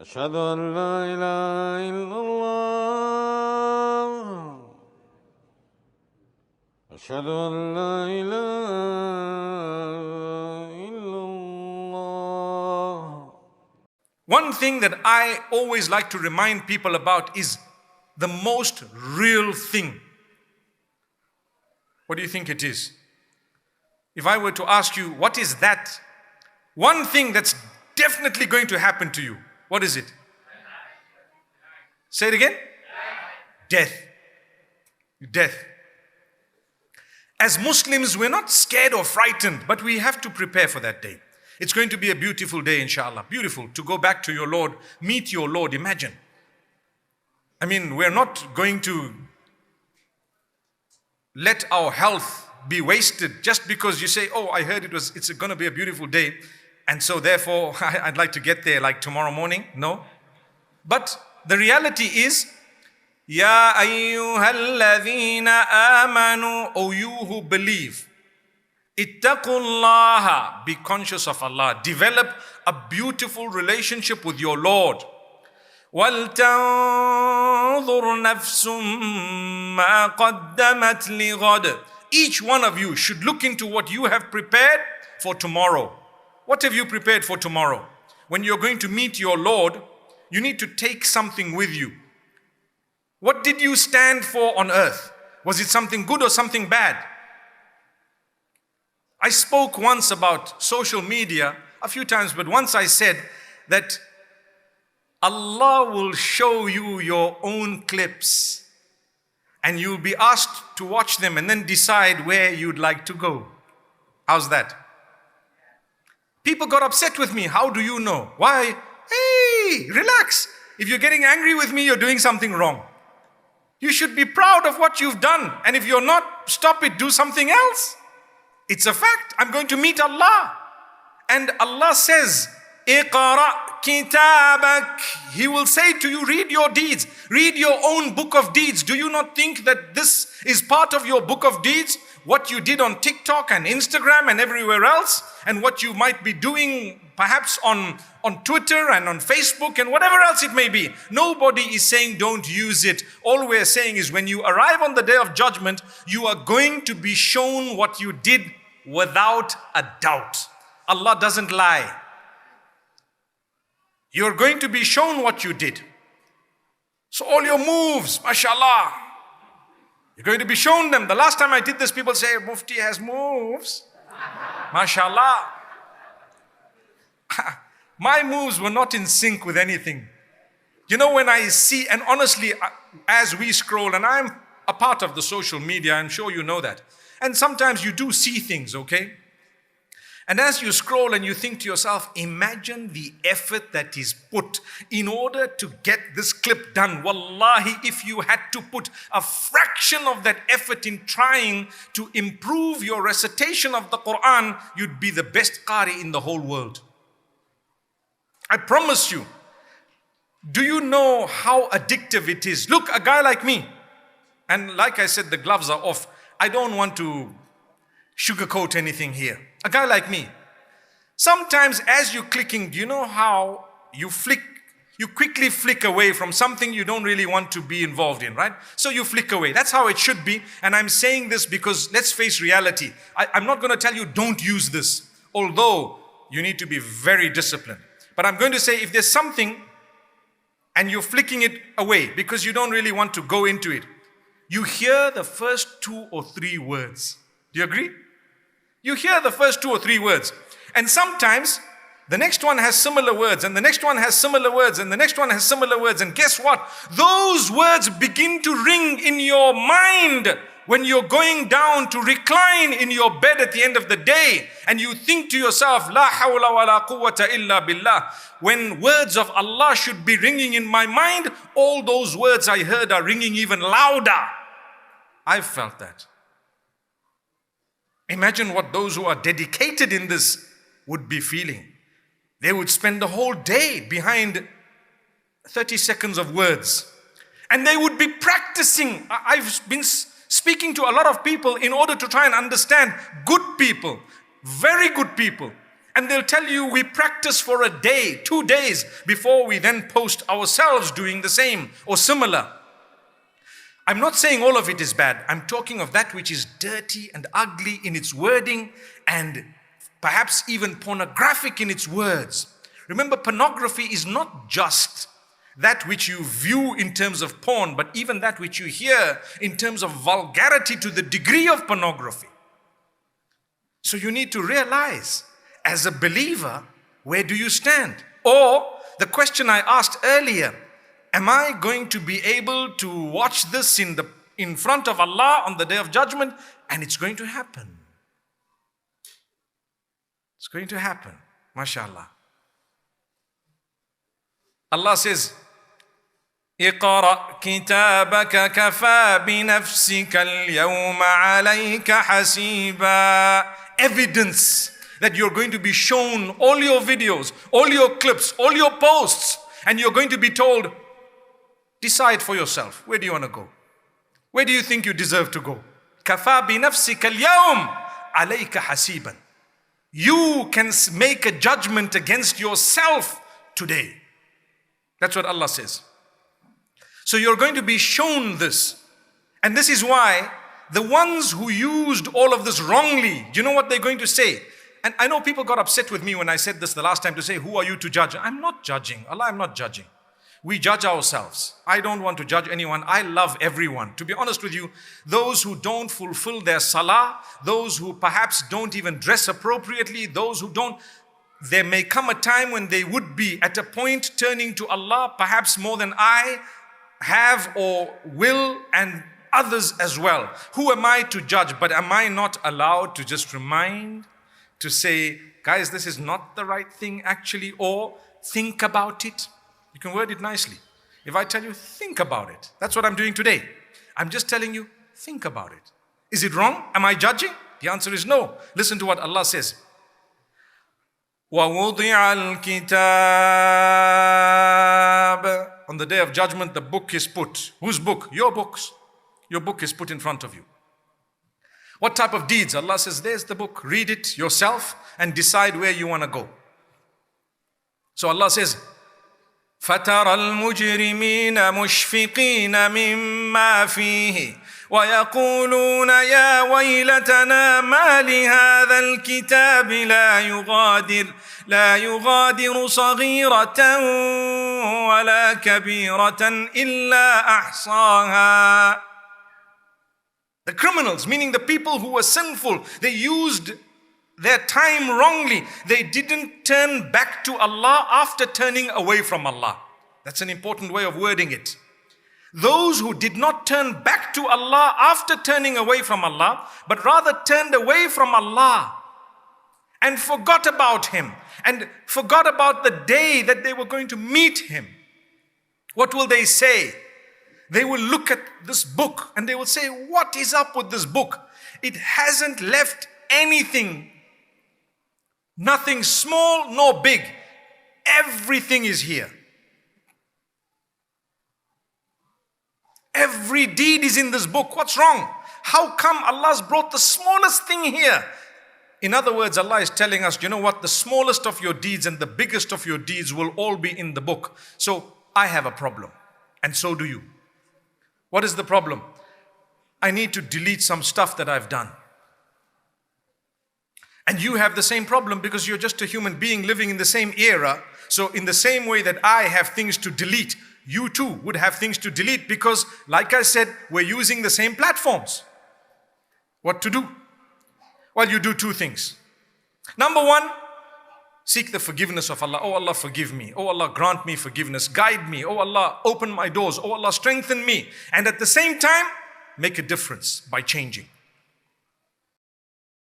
أشهد أن لا إله إلا الله أشهد أن لا إله إلا الله. One thing that I always like to remind people about is the most real thing. What do you think it is? If I were to ask you, what is that one thing that's definitely going to happen to you? What is it? Say it again. Death. Death. As Muslims, we're not scared or frightened, but we have to prepare for that day. It's going to be a beautiful day, inshallah. Beautiful to go back to your Lord, meet your Lord. Imagine. I mean, we're not going to let our health be wasted just because you say, oh, I heard it's going to be a beautiful day, and so therefore I'd like to get there like tomorrow morning. No. But the reality is, Ya ayyuhalladhina amanu, O you who believe, ittaqullaha, be conscious of Allah. Develop a beautiful relationship with your Lord. وَلْتَنظُرْ نَفْسٌ مَا قَدَّمَتْ لِغَدٍ. Each one of you should look into what you have prepared for tomorrow. What have you prepared for tomorrow? When you're going to meet your Lord, you need to take something with you. What did you stand for on earth? Was it something good or something bad? I spoke once about social media a few times, but once I said that Allah will show you your own clips and you'll be asked to watch them and then decide where you'd like to go. How's that? People got upset with me. How do you know? Why? Hey, relax. If you're getting angry with me, you're doing something wrong. You should be proud of what you've done. And if you're not, stop it, do something else. It's a fact. I'm going to meet Allah. And Allah says, Iqra kitabak. He will say to you, read your deeds. Read your own book of deeds. Do you not think that this is part of your book of deeds? What you did on TikTok and Instagram and everywhere else, and what you might be doing perhaps on Twitter and on Facebook and whatever else it may be. Nobody is saying don't use it. All we're saying is when you arrive on the day of judgment, you are going to be shown what you did without a doubt. Allah doesn't lie. You're going to be shown what you did. So all your moves, mashallah, you're going to be shown them. The last time I did this, people say, Mufti has moves. Mashallah. My moves were not in sync with anything. You know, when I see, and honestly, as we scroll, and I'm a part of the social media, I'm sure you know that. And sometimes you do see things, okay? And as you scroll and you think to yourself, imagine the effort that is put in order to get this clip done. Wallahi, if you had to put a fraction of that effort in trying to improve your recitation of the Quran, you'd be the best qari in the whole world. I promise you. Do you know how addictive it is? Look, a guy like me, and like I said, the gloves are off. I don't want to sugarcoat anything here. A guy like me, sometimes as you're clicking, do you know how you quickly flick away from something you don't really want to be involved in, right? So you flick away. That's how it should be. And I'm saying this because let's face reality. I'm not going to tell you don't use this, although you need to be very disciplined. But I'm going to say if there's something and you're flicking it away because you don't really want to go into it, you hear the first 2 or 3 words. Do you agree? You hear the first 2 or 3 words. And sometimes the next one has similar words, and the next one has similar words, and the next one has similar words. And guess what? Those words begin to ring in your mind when you're going down to recline in your bed at the end of the day. And you think to yourself, La hawla wa la quwwata illa billah. When words of Allah should be ringing in my mind, all those words I heard are ringing even louder. I've felt that. Imagine what those who are dedicated in this would be feeling. They would spend the whole day behind 30 seconds of words. And they would be practicing. I've been speaking to a lot of people in order to try and understand good people, very good people. And they'll tell you we practice for a day, 2 days before we then post ourselves doing the same or similar. I'm not saying all of it is bad. I'm talking of that which is dirty and ugly in its wording and perhaps even pornographic in its words. Remember, pornography is not just that which you view in terms of porn, but even that which you hear in terms of vulgarity to the degree of pornography. So you need to realize, as a believer, where do you stand? Or the question I asked earlier, am I going to be able to watch this in front of Allah on the Day of Judgment? And it's going to happen. It's going to happen. MashaAllah. Allah says, اقرأ كتابك كفى بنفسك اليوم عليك حسيبا. Evidence that you're going to be shown all your videos, all your clips, all your posts, and you're going to be told, decide for yourself. Where do you want to go? Where do you think you deserve to go? كفى بنفسك اليوم عليك حسيبا. You can make a judgment against yourself today. That's what Allah says. So you're going to be shown this. And this is why the ones who used all of this wrongly, do you know what they're going to say? And I know people got upset with me when I said this the last time to say, who are you to judge? I'm not judging. Allah, I'm not judging. We judge ourselves. I don't want to judge anyone. I love everyone. To be honest with you, those who don't fulfill their salah, those who perhaps don't even dress appropriately, those who don't, there may come a time when they would be at a point turning to Allah, perhaps more than I have or will, and others as well. Who am I to judge? But am I not allowed to just remind, to say, guys, this is not the right thing actually, or think about it? You can word it nicely. If I tell you, think about it. That's what I'm doing today. I'm just telling you, think about it. Is it wrong? Am I judging? The answer is no. Listen to what Allah says. وَوُضِعَ الْكِتَابِ. On the Day of Judgment, the book is put. Whose book? Your books. Your book is put in front of you. What type of deeds? Allah says, there's the book. Read it yourself and decide where you want to go. So Allah says, فَتَرَى الْمُجْرِمِينَ مُشْفِقِينَ مِمَّا فِيهِ وَيَقُولُونَ يَا وَيْلَتَنَا مَا لِهَذَا الْكِتَابِ لَا يُغَادِرُ صَغِيرَةً وَلَا كَبِيرَةً إِلَّا أَحْصَاهَا. The criminals, meaning the people who were sinful, they used their time wrongly. They didn't turn back to Allah after turning away from Allah. That's an important way of wording it. Those who did not turn back to Allah after turning away from Allah, but rather turned away from Allah and forgot about Him and forgot about the day that they were going to meet Him. What will they say? They will look at this book and they will say, what is up with this book? It hasn't left anything. Nothing small nor big. Everything is here. Every deed is in this book. What's wrong? How come Allah's brought the smallest thing here? In other words, Allah is telling us, you know what? The smallest of your deeds and the biggest of your deeds will all be in the book. So I have a problem. And so do you. What is the problem? I need to delete some stuff that I've done. And you have the same problem because you're just a human being living in the same era. So in the same way that I have things to delete, you too would have things to delete because, like I said, we're using the same platforms. What to do? Well, you do two things. Number one, seek the forgiveness of Allah. Oh Allah, forgive me. Oh Allah, grant me forgiveness. Guide me. Oh Allah, open my doors. Oh Allah, strengthen me. And at the same time, make a difference by changing.